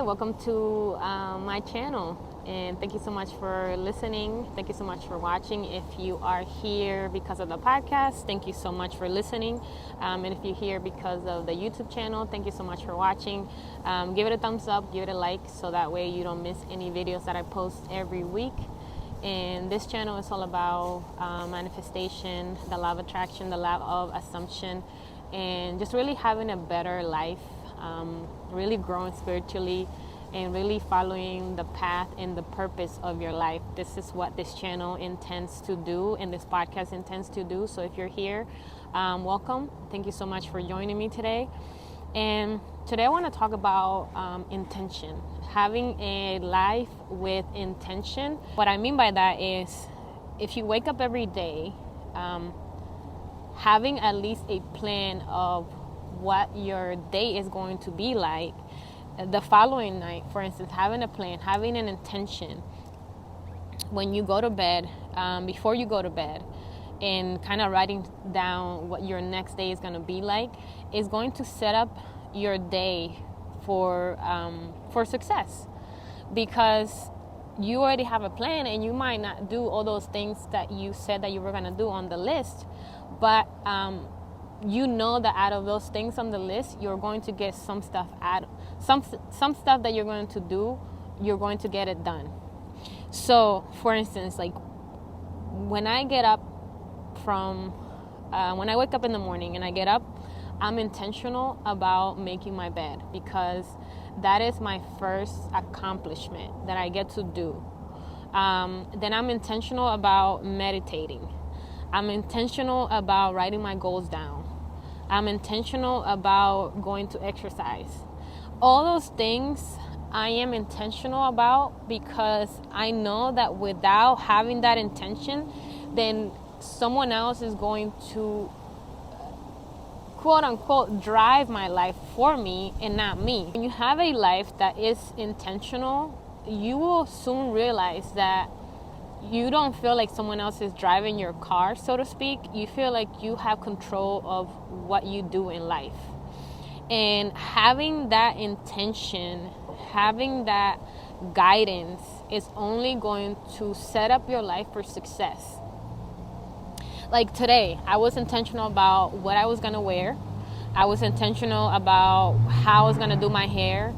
Hi, welcome to my channel, and thank you so much for listening. Thank you so much for watching. If you are here because of the podcast, thank you so much for listening. And if you're here because of the YouTube channel, thank you so much for watching. Give it a thumbs up, give it a like, so that way you don't miss any videos that I post every week. And this channel is all about manifestation, the law of attraction, the law of assumption, and just really having a better life. Really growing spiritually and really following the path and the purpose of your life. This is what this channel intends to do and this podcast intends to do. So if you're here, welcome. Thank you so much for joining me today. And today I want to talk about intention, having a life with intention. What I mean by that is if you wake up every day, having at least a plan of what your day is going to be like the following night. For instance, having a plan, having an intention when you go to bed, before you go to bed, and kind of writing down what your next day is going to be like is going to set up your day for success, because you already have a plan, and you might not do all those things that you said that you were going to do on the list, but you know that out of those things on the list, you're going to get some stuff some stuff that you're going to do, you're going to get it done. So, for instance, like when I get up when I wake up in the morning and I get up, I'm intentional about making my bed, because that is my first accomplishment that I get to do. Then I'm intentional about meditating. I'm intentional about writing my goals down. I'm intentional about going to exercise. All those things I am intentional about, because I know that without having that intention, then someone else is going to quote unquote drive my life for me and not me. When you have a life that is intentional, you will soon realize that you don't feel like someone else is driving your car, so to speak. You feel like you have control of what you do in life. And having that intention, having that guidance is only going to set up your life for success. Like today, I was intentional about what I was going to wear. I was intentional about how I was going to do my hair.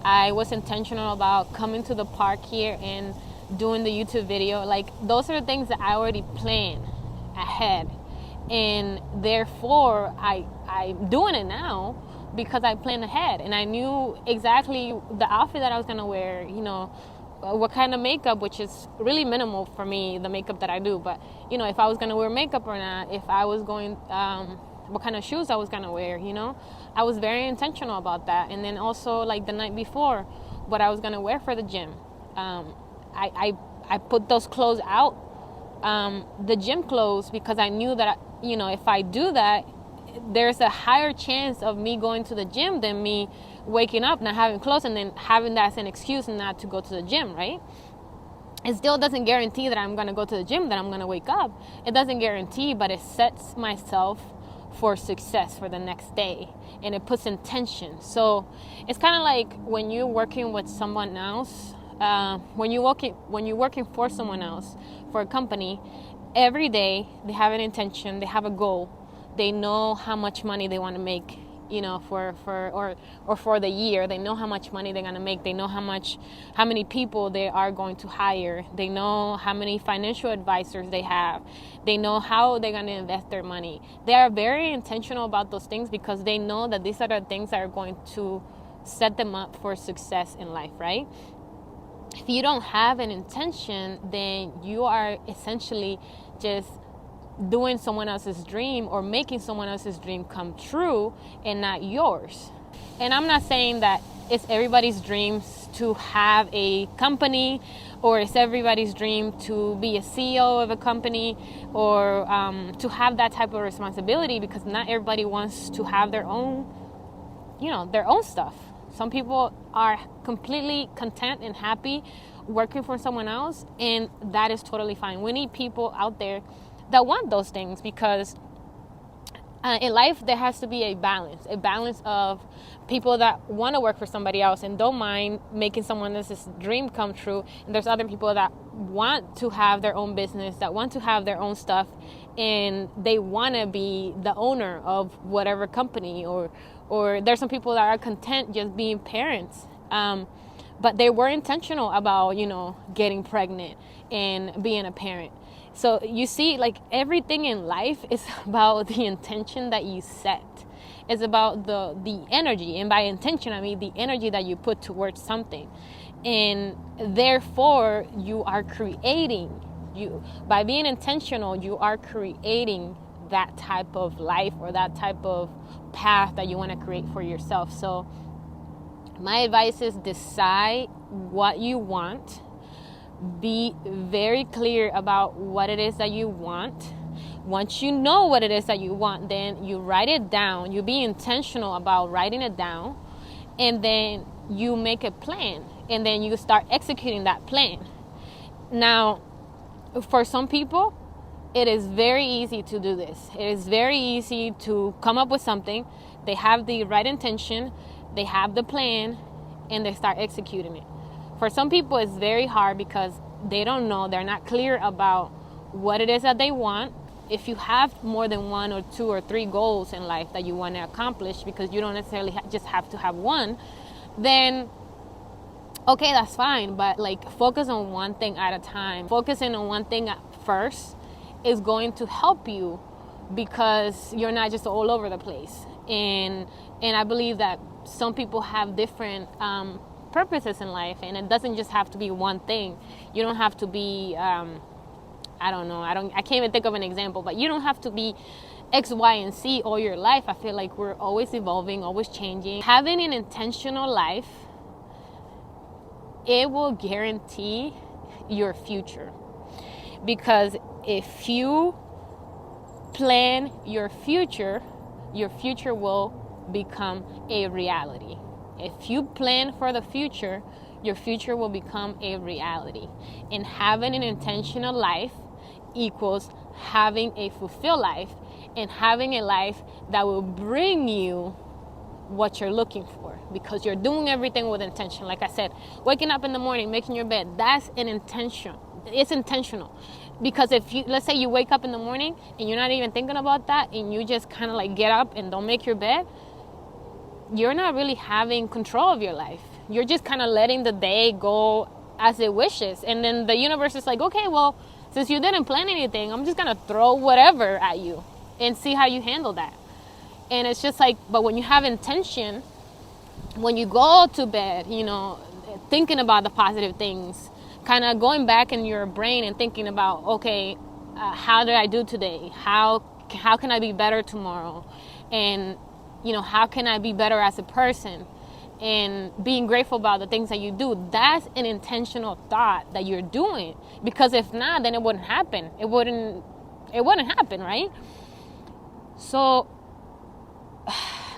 I was intentional about coming to the park here and doing the YouTube video. Like, those are the things that I already planned ahead, and therefore I'm doing it now because I planned ahead, and I knew exactly the outfit that I was gonna wear, what kind of makeup, which is really minimal for me, the makeup that I do, but if I was gonna wear makeup or not, if I was going what kind of shoes I was gonna wear. I was very intentional about that. And then also, like, the night before, what I was gonna wear for the gym. I put those clothes out, the gym clothes, because I knew that, if I do that, there's a higher chance of me going to the gym than me waking up not having clothes and then having that as an excuse not to go to the gym, right? It still doesn't guarantee that I'm going to go to the gym, that I'm going to wake up. It doesn't guarantee, but it sets myself for success for the next day, and it puts intention. So it's kind of like when you're working with someone else, when you're working for someone else, for a company, every day they have an intention, they have a goal, they know how much money they want to make, for the year. They know how much money they're going to make. They know how many people they are going to hire. They know how many financial advisors they have. They know how they're going to invest their money. They are very intentional about those things, because they know that these are the things that are going to set them up for success in life, right? If you don't have an intention, then you are essentially just doing someone else's dream, or making someone else's dream come true and not yours. And I'm not saying that it's everybody's dreams to have a company, or it's everybody's dream to be a CEO of a company, or to have that type of responsibility, because not everybody wants to have their own stuff. Some people are completely content and happy working for someone else, and that is totally fine. We need people out there that want those things, because In life, there has to be a balance of people that want to work for somebody else and don't mind making someone else's dream come true. And there's other people that want to have their own business, that want to have their own stuff, and they want to be the owner of whatever company, or there's some people that are content just being parents. But they were intentional about, getting pregnant and being a parent. So you see, like, everything in life is about the intention that you set. It's about the energy. And by intention, I mean the energy that you put towards something. And therefore, you are creating. By being intentional, you are creating that type of life or that type of path that you want to create for yourself. So my advice is decide what you want. Be very clear about what it is that you want. Once you know what it is that you want, then you write it down. You be intentional about writing it down, and then you make a plan, and then you start executing that plan. Now, for some people, it is very easy to do this. It is very easy to come up with something. They have the right intention, they have the plan, and they start executing it. For some people, it's very hard because they don't know, they're not clear about what it is that they want. If you have more than 1 or 2 or 3 goals in life that you want to accomplish, because you don't necessarily just have to have one, then okay, that's fine. But like, focus on one thing at a time. Focusing on one thing at first is going to help you, because you're not just all over the place. And I believe that some people have different purposes in life, and it doesn't just have to be one thing. You don't have to be I can't even think of an example, but you don't have to be X, Y, and Z all your life. I feel like we're always evolving, always changing. Having an intentional life, it will guarantee your future, because if you plan your future will become a reality. If you plan for the future, your future will become a reality. And having an intentional life equals having a fulfilled life, and having a life that will bring you what you're looking for, because you're doing everything with intention. Like I said, waking up in the morning, making your bed, that's an intention. It's intentional. Because let's say you wake up in the morning and you're not even thinking about that, and you just kind of like get up and don't make your bed, you're not really having control of your life. You're just kind of letting the day go as it wishes. And then the universe is like, okay, well, since you didn't plan anything, I'm just going to throw whatever at you and see how you handle that. And it's just like, but when you have intention, when you go to bed, thinking about the positive things, kind of going back in your brain and thinking about, okay, how did I do today? How can I be better tomorrow? And how can I be better as a person? And being grateful about the things that you do. That's an intentional thought that you're doing. Because if not, then it wouldn't happen. It wouldn't happen, right? So,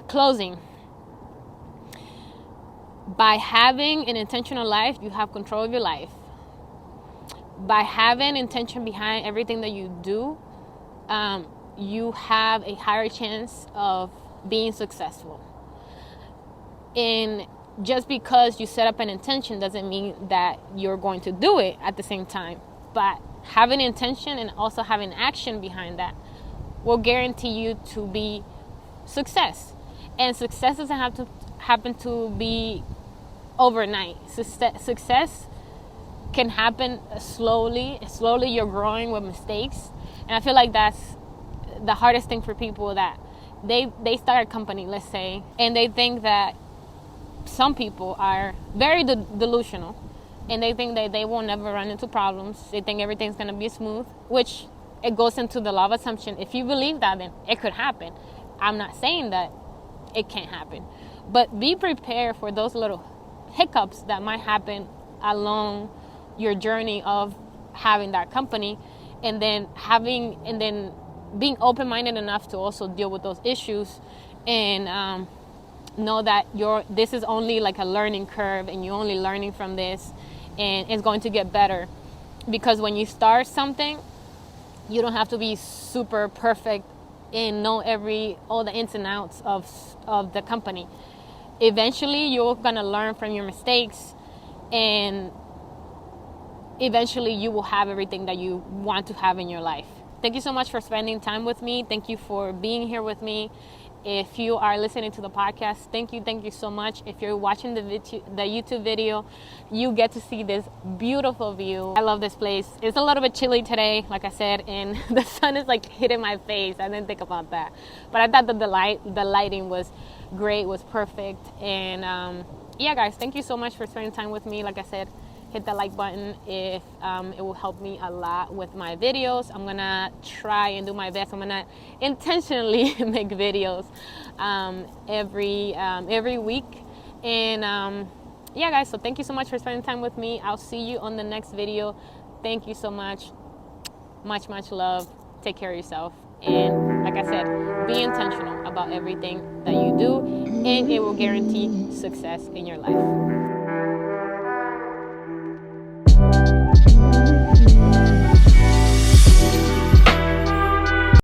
closing. By having an intentional life, you have control of your life. By having intention behind everything that you do, you have a higher chance of being successful. And just because you set up an intention doesn't mean that you're going to do it at the same time. But having intention and also having action behind that will guarantee you to be success. And success doesn't have to happen to be overnight. Success can happen slowly. Slowly you're growing with mistakes. And I feel like that's the hardest thing for people, that they start a company, let's say, and they think that some people are very delusional, and they think that they will never run into problems. They think everything's going to be smooth, which it goes into the law of assumption. If you believe that, then it could happen. I'm not saying that it can't happen, but be prepared for those little hiccups that might happen along your journey of having that company, and then being open-minded enough to also deal with those issues, and know that this is only like a learning curve, and you're only learning from this, and it's going to get better. Because when you start something, you don't have to be super perfect and know all the ins and outs of the company. Eventually, you're gonna learn from your mistakes, and eventually you will have everything that you want to have in your life. Thank you so much for spending time with me. Thank you for being here with me. If you are listening to the podcast, thank you so much. If you're watching the YouTube video, you get to see this beautiful view. I love this place. It's a little bit chilly today, like I said, and the sun is like hitting my face. I didn't think about that, but I thought that the lighting was great, was perfect. And yeah, guys, thank you so much for spending time with me. Like I said, hit that like button if it will help me a lot with my videos. I'm gonna try and do my best. I'm gonna intentionally make videos every week. And yeah, guys, so thank you so much for spending time with me. I'll see you on the next video. Thank you so much. Much love. Take care of yourself. And like I said, be intentional about everything that you do, and it will guarantee success in your life.